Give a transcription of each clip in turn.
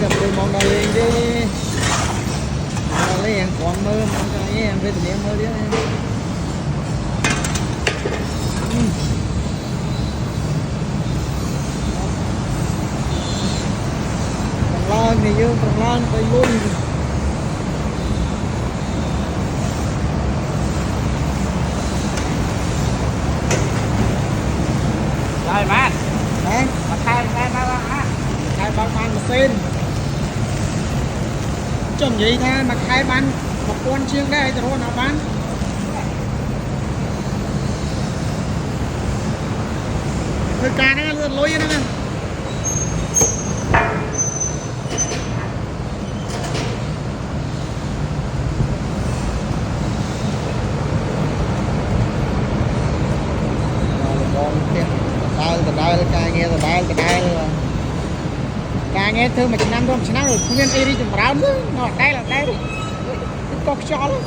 chậm từ mong đào lên đi đào lên em còn mơ mong cho em về từ em mơ đi còn lan thì dương còn lan tay luôn rồi bạn hả mà khai bán mà xin chồng gì tha mà khai bán một con chiêng đây rồi nào bán hơi cá nó lôi nó nè ca nghe thương mà năm rồi không nên đi chừng ráo nữa nó đây là đây cái cọc cho luôn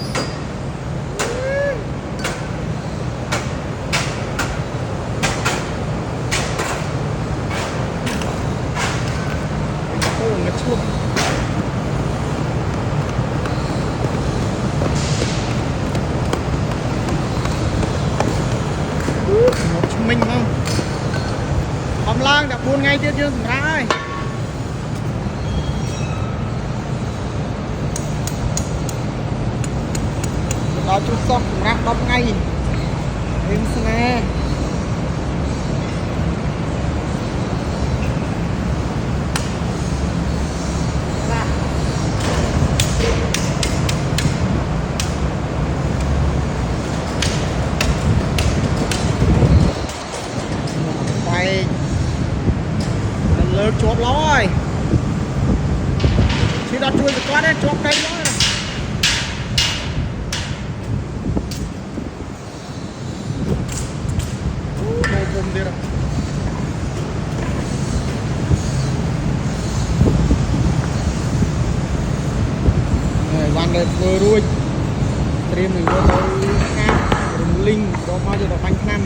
một mình không Hồng Lan đã buôn ngay tiếp chưa ra ơi đó chút sọc ra đọc ngay em xem nè quay lượt chốt rồi chỉ đặt chui được quá đấy chốt cây đóวันเดินเรือรุ่ยเตรียมหนึ่งตัวข้ามลิงตัวมาจะตัวปันข้าม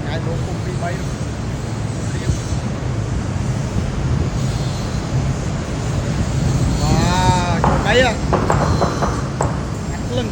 ไงตัวคงปีใบว้าจุดไหนอ่ะหักลึง